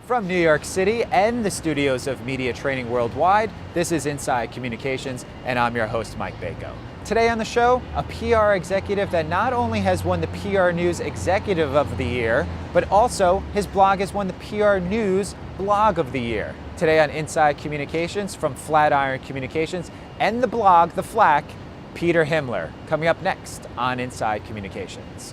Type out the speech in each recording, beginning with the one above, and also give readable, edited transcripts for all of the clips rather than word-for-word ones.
From New York City and the studios of Media Training Worldwide, this is Inside Communications, and I'm your host, Mike Bako. Today on the show, a PR executive that not only has won the PR News Executive of the Year, but also his blog has won the PR News Blog of the Year. Today on Inside Communications from Flatiron Communications and the blog, The Flack, Peter Himler. Coming up next on Inside Communications.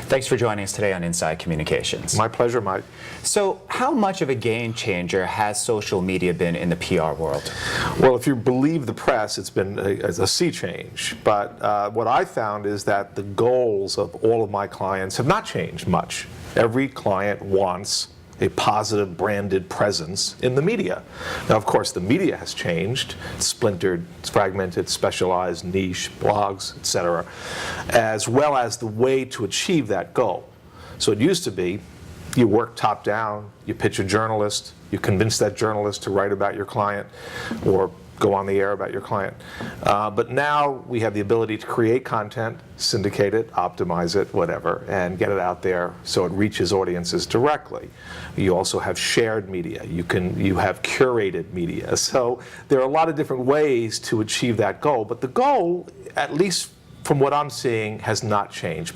Thanks for joining us today on Inside Communications. My pleasure, Mike. So, how much of a game changer has social media been in the PR world? Well, if you believe the press, it's been a sea change. But what I found is that the goals of all of my clients have not changed much. Every client wants a positive branded presence in the media. Now, of course, the media has changed, splintered, fragmented, specialized, niche, blogs, etc., as well as the way to achieve that goal. So it used to be, you work top down, you pitch a journalist, you convince that journalist to write about your client or go on the air about your client. But now we have the ability to create content, syndicate it, optimize it, whatever, and get it out there so it reaches audiences directly. You also have shared media. You have curated media. So there are a lot of different ways to achieve that goal. But the goal, at least from what I'm seeing, has not changed.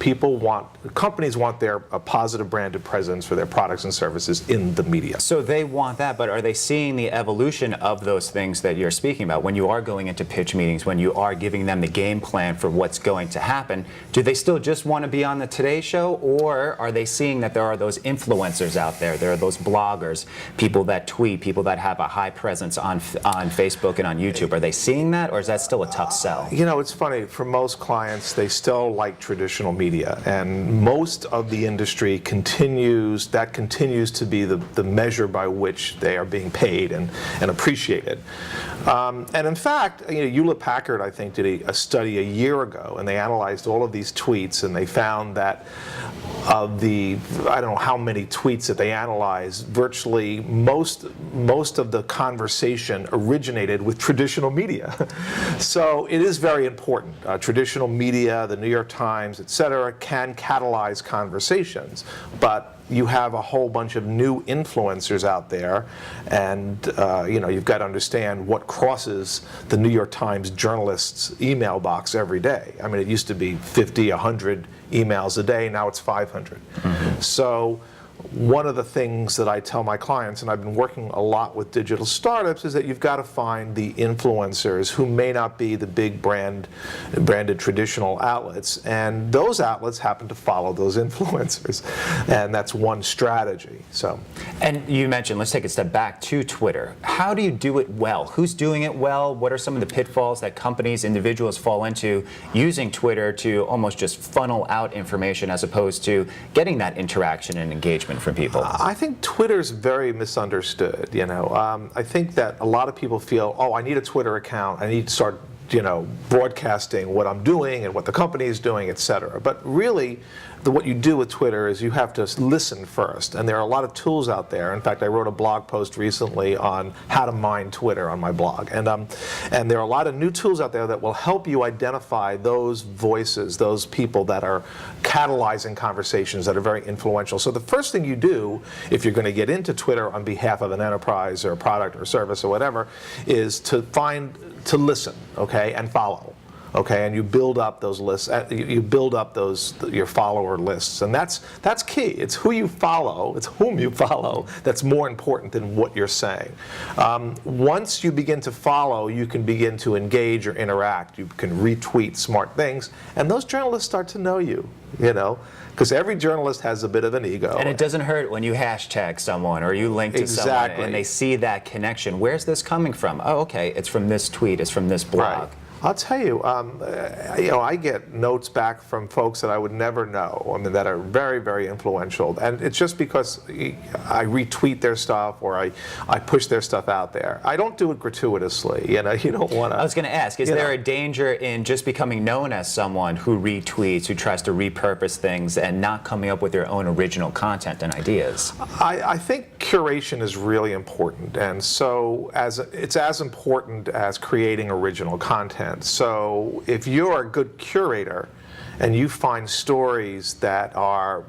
Companies want a positive branded presence for their products and services in the media. So they want that, but are they seeing the evolution of those things that you're speaking about? When you are going into pitch meetings, when you are giving them the game plan for what's going to happen, do they still just want to be on the Today Show, or are they seeing that there are those influencers out there? There are those bloggers, people that tweet, people that have a high presence on Facebook and on YouTube. Are they seeing that, or is that still a tough sell? You know, it's funny. For most clients, they still like traditional media, and most of the industry continues to be the measure by which they are being paid and appreciated. And in fact, Hewlett Packard, I think, did a study a year ago, and they analyzed all of these tweets, and they found that of the, I don't know how many tweets that they analyzed, virtually most of the conversation originated with traditional media. So it is very important. Traditional media, the New York Times, etc., can catalyze conversations, but you have a whole bunch of new influencers out there, and you've got to understand what crosses the New York Times journalist's email box every day. I mean, it used to be 50, 100 emails a day, now it's 500. Mm-hmm. So one of the things that I tell my clients, and I've been working a lot with digital startups, is that you've got to find the influencers who may not be the big branded traditional outlets, and those outlets happen to follow those influencers, and that's one strategy. So, and you mentioned, let's take a step back to Twitter. How do you do it well? Who's doing it well? What are some of the pitfalls that companies, individuals fall into using Twitter to almost just funnel out information as opposed to getting that interaction and engagement from people? I think Twitter's very misunderstood. I think that a lot of people feel, oh, I need a Twitter account. I need to start, broadcasting what I'm doing and what the company is doing, etc. But really, what you do with Twitter is you have to listen first, and there are a lot of tools out there. In fact, I wrote a blog post recently on how to mine Twitter on my blog, and there are a lot of new tools out there that will help you identify those voices, those people that are catalyzing conversations that are very influential. So the first thing you do, if you're going to get into Twitter on behalf of an enterprise or a product or service or whatever, is to listen, okay, and follow. Okay, and you build up those lists. You build up your follower lists, and that's key. It's who you follow. It's whom you follow. That's more important than what you're saying. Once you begin to follow, you can begin to engage or interact. You can retweet smart things, and those journalists start to know you. Because every journalist has a bit of an ego. And it doesn't hurt when you hashtag someone or you link to someone and they see that connection. Where's this coming from? Oh, okay, it's from this tweet. It's from this blog. Right. I'll tell you, I get notes back from folks that I would never know, I mean, that are very, very influential. And it's just because I retweet their stuff or I push their stuff out there. I don't do it gratuitously. You don't want to. I was going to ask, is there a danger in just becoming known as someone who retweets, who tries to repurpose things and not coming up with your own original content and ideas? I think curation is really important. And so it's as important as creating original content. So if you're a good curator and you find stories that are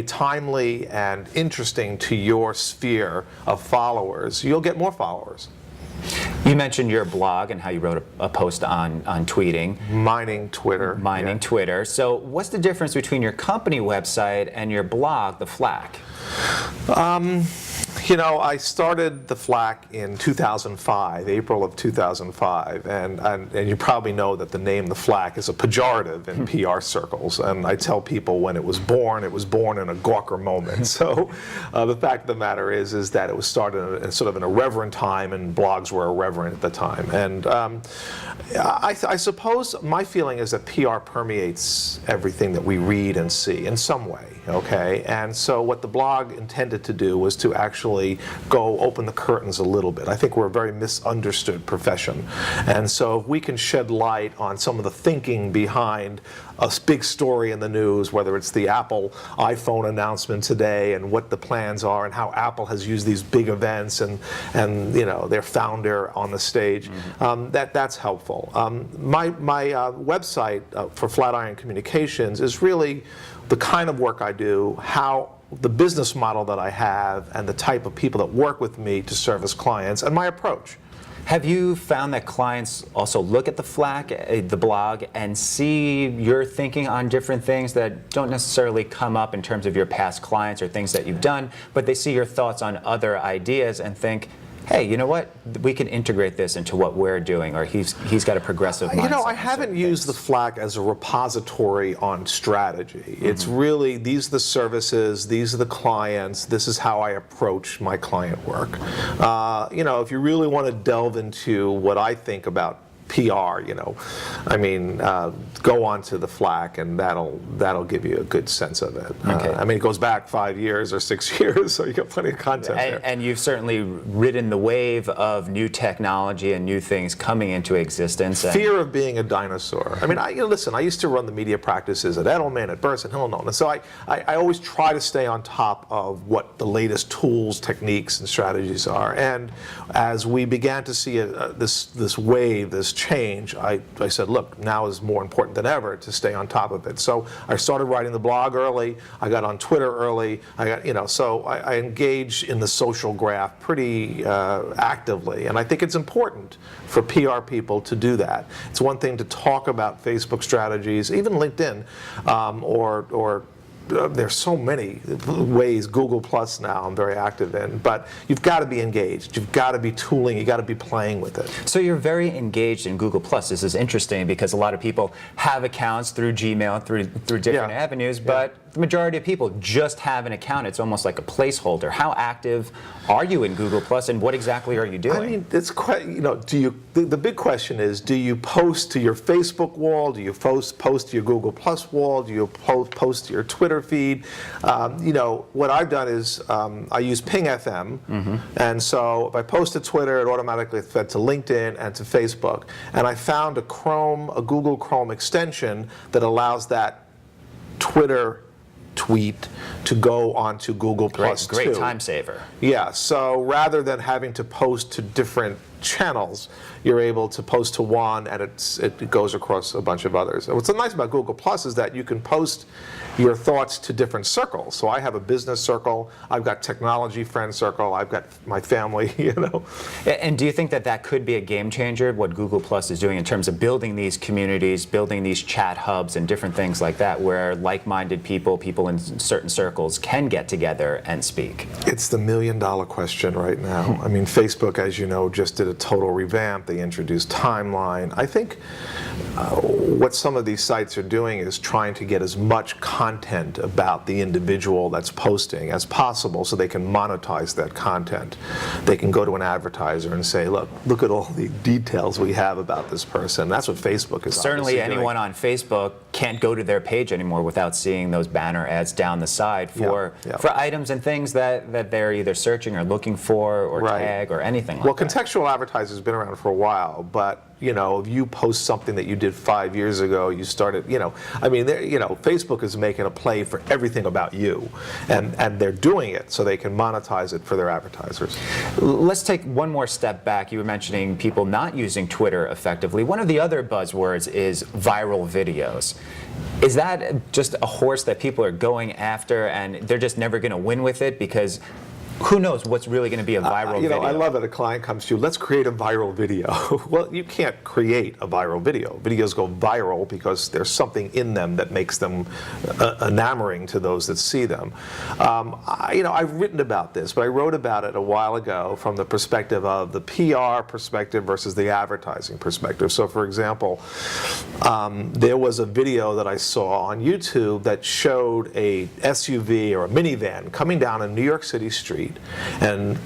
timely and interesting to your sphere of followers, you'll get more followers. You mentioned your blog and how you wrote a post on tweeting. Mining Twitter. Twitter. So what's the difference between your company website and your blog, The Flack? I started The Flack in 2005, April of 2005, and you probably know that the name The Flack is a pejorative in PR circles, and I tell people when it was born in a Gawker moment. So the fact of the matter is that it was started in sort of an irreverent time, and blogs were irreverent at the time. And I suppose my feeling is that PR permeates everything that we read and see in some way, okay? And so what the blog intended to do was to actually go open the curtains a little bit. I think we're a very misunderstood profession. And so if we can shed light on some of the thinking behind a big story in the news, whether it's the Apple iPhone announcement today and what the plans are and how Apple has used these big events and their founder on the stage, that's helpful. My website for Flatiron Communications is really the kind of work I do, how the business model that I have, and the type of people that work with me to service clients, and my approach. Have you found that clients also look at the Flack, the blog, and see your thinking on different things that don't necessarily come up in terms of your past clients or things that you've done, but they see your thoughts on other ideas and think, hey, you know what? We can integrate this into what we're doing, or he's got a progressive mindset. I haven't used the Flack as a repository on strategy. It's really, these are the services, these are the clients, this is how I approach my client work. If you really want to delve into what I think about PR, go on to the Flack, and that'll give you a good sense of it. Okay. It goes back 5 years or 6 years, so you got plenty of content there. And you've certainly ridden the wave of new technology and new things coming into existence. Fear of being a dinosaur. Listen, I used to run the media practices at Edelman, at Burst, and Hillel, and so I always try to stay on top of what the latest tools, techniques, and strategies are. And as we began to see this wave, this change, I said, look, now is more important than ever to stay on top of it. So I started writing the blog early. I got on Twitter early. So I engage in the social graph pretty actively, and I think it's important for PR people to do that. It's one thing to talk about Facebook strategies, even LinkedIn, or there's so many ways, Google Plus now I'm very active in, but you've got to be engaged. You've got to be tooling. You've got to be playing with it. So you're very engaged in Google Plus. This is interesting because a lot of people have accounts through Gmail, through different avenues, but the majority of people just have an account. It's almost like a placeholder. How active are you in Google Plus, and what exactly are you doing? It's quite, the big question is, do you post to your Facebook wall? Do you post to your Google Plus wall? Do you post to your Twitter feed? What I've done is I use Ping FM, and so if I post to Twitter, it automatically fed to LinkedIn and to Facebook. And I found a Google Chrome extension that allows that Twitter tweet to go onto Google Plus too. Great time saver. Yeah, so rather than having to post to different channels, you're able to post to one, and it goes across a bunch of others. And what's so nice about Google Plus is that you can post your thoughts to different circles. So I have a business circle, I've got technology friend circle, I've got my family, And do you think that could be a game changer, what Google Plus is doing in terms of building these communities, building these chat hubs and different things like that, where like-minded people in certain circles can get together and speak? It's the million-dollar question right now. Facebook, as you know, just did a total revamp. They introduced timeline. I think what some of these sites are doing is trying to get as much content about the individual that's posting as possible so they can monetize that content. They can go to an advertiser and say, look at all the details we have about this person. That's what Facebook is certainly anyone on Facebook can't go to their page anymore without seeing those banner ads down the side for items and things that they're either searching or looking for or tag or anything like that. Well, contextual advertising has been around for a while, but if you post something that you did 5 years ago, you started, Facebook is making a play for everything about you, and they're doing it so they can monetize it for their advertisers. Let's take one more step back. You were mentioning people not using Twitter effectively. One of the other buzzwords is viral videos. Is that just a horse that people are going after and they're just never going to win with it because who knows what's really going to be a viral video? I love it. A client comes to you, let's create a viral video. Well, you can't create a viral video. Videos go viral because there's something in them that makes them enamoring to those that see them. I've written about this, but I wrote about it a while ago from the perspective of the PR perspective versus the advertising perspective. So, for example, there was a video that I saw on YouTube that showed a SUV or a minivan coming down a New York City street and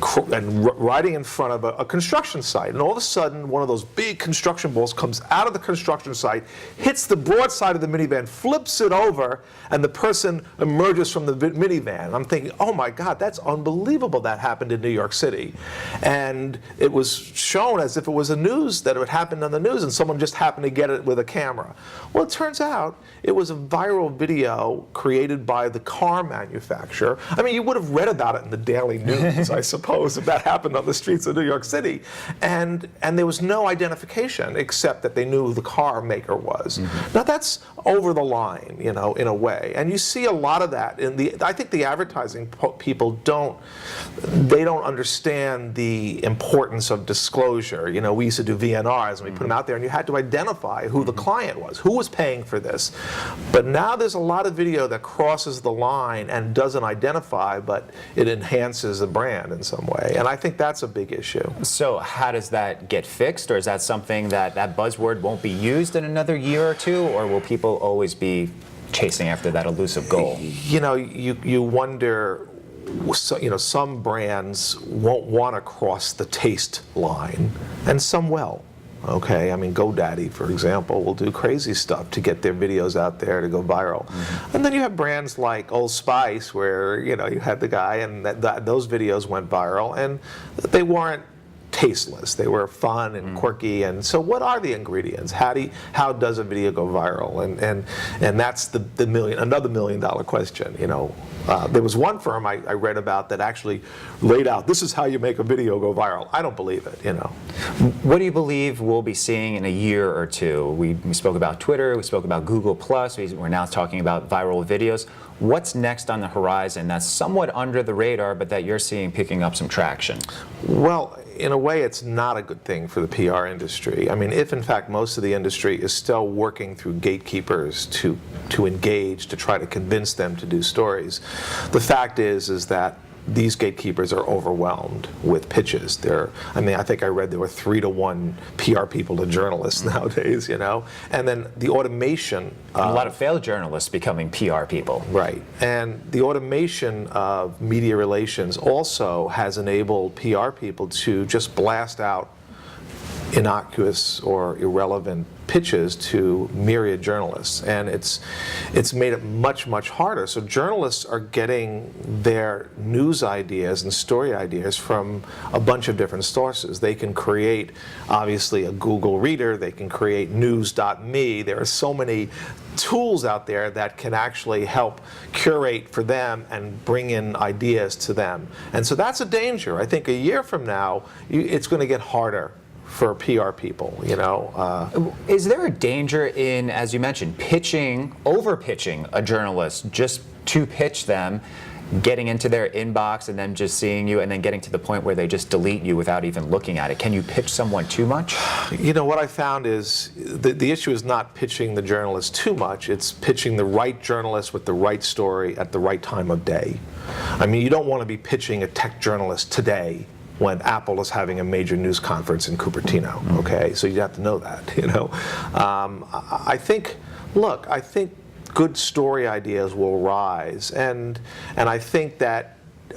riding in front of a construction site, and all of a sudden one of those big construction balls comes out of the construction site, hits the broad side of the minivan, flips it over, and the person emerges from the minivan. I'm thinking, oh my God, that's unbelievable that happened in New York City. And it was shown as if it was that it happened on the news and someone just happened to get it with a camera. Well, it turns out it was a viral video created by the car manufacturer. I mean, you would have read about it in the Daily News, I suppose, if that happened on the streets of New York City. And there was no identification except that they knew who the car maker was. Now that's over the line, in a way. And you see a lot of that I think the advertising people don't understand the importance of disclosure. We used to do VNRs and we put them out there and you had to identify who the client was, who was paying for this. But now there's a lot of video that crosses the line and doesn't identify, but it enhances the brand in some way. And I think that's a big issue. So how does that get fixed? Or is that something that buzzword won't be used in another year or two? Or will people always be chasing after that elusive goal? You wonder, some brands won't want to cross the taste line, and some will. Okay, I mean, GoDaddy, for example, will do crazy stuff to get their videos out there to go viral. And then you have brands like Old Spice, where you had the guy, and those videos went viral, and they weren't tasteless. They were fun and quirky. And so, what are the ingredients? How does a video go viral? And that's another $1 million question. There was one firm I read about that actually laid out, this is how you make a video go viral. I don't believe it. What do you believe we'll be seeing in a year or two? We spoke about Twitter. We spoke about Google+. We're now talking about viral videos. What's next on the horizon that's somewhat under the radar, but that you're seeing picking up some traction? Well, in a way, it's not a good thing for the PR industry. I mean, if in fact most of the industry is still working through gatekeepers to engage, to try to convince them to do stories, the fact is that these gatekeepers are overwhelmed with pitches. I think I read there were 3-to-1 PR people to journalists nowadays, And then the automation. A lot of failed journalists becoming PR people. Right. And the automation of media relations also has enabled PR people to just blast out innocuous or irrelevant pitches to myriad journalists, and it's made it much, much harder. So journalists are getting their news ideas and story ideas from a bunch of different sources. They can create, obviously, a Google Reader. They can create news.me. There are so many tools out there that can actually help curate for them and bring in ideas to them. And so that's a danger. I think a year from now, it's going to get harder for PR people, Is there a danger in, as you mentioned, over-pitching a journalist just to pitch them, getting into their inbox and then just seeing you and then getting to the point where they just delete you without even looking at it? Can you pitch someone too much? What I found is the issue is not pitching the journalist too much, it's pitching the right journalist with the right story at the right time of day. I mean, you don't want to be pitching a tech journalist today when Apple is having a major news conference in Cupertino. Okay, so you have to know that. I think, look, I think good story ideas will rise, and I think that.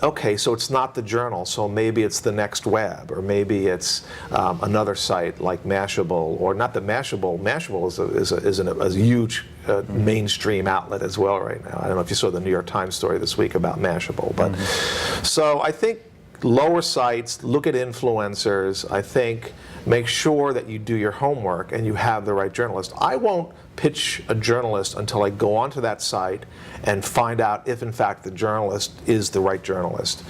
Okay, so it's not the Journal, so maybe it's the Next Web, or maybe it's another site like Mashable, or not the Mashable. Mashable is a huge mainstream outlet as well right now. I don't know if you saw the New York Times story this week about Mashable, but so I think lower sites, look at influencers. I think make sure that you do your homework and you have the right journalist. I won't pitch a journalist until I go onto that site and find out if in fact the journalist is the right journalist.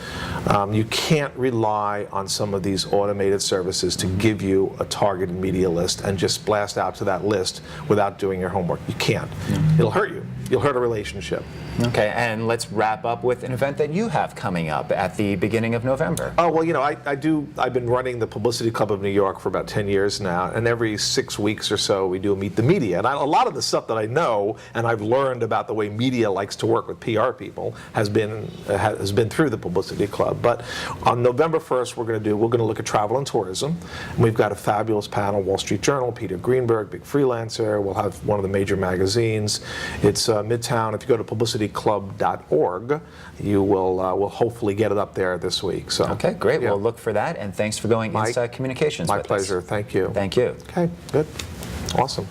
You can't rely on some of these automated services to give you a targeted media list and just blast out to that list without doing your homework. You can't. It'll hurt you. You'll hurt a relationship. Okay, and let's wrap up with an event that you have coming up at the beginning of November. Oh, well, I've been running the Publicity Club of New York for about 10 years now, and every 6 weeks or so we do Meet the Media. And a lot of the stuff that I know and I've learned about the way media likes to work with PR people has been through the Publicity Club. But on November 1st, we're going to look at travel and tourism. And we've got a fabulous panel, Wall Street Journal, Peter Greenberg, big freelancer. We'll have one of the major magazines. It's Midtown. If you go to publicityclub.org, you will hopefully get it up there this week. So okay, great. Yeah. We'll look for that, and thanks for going Inside Communications. My pleasure. Thank you. Thank you. Okay, good. Awesome.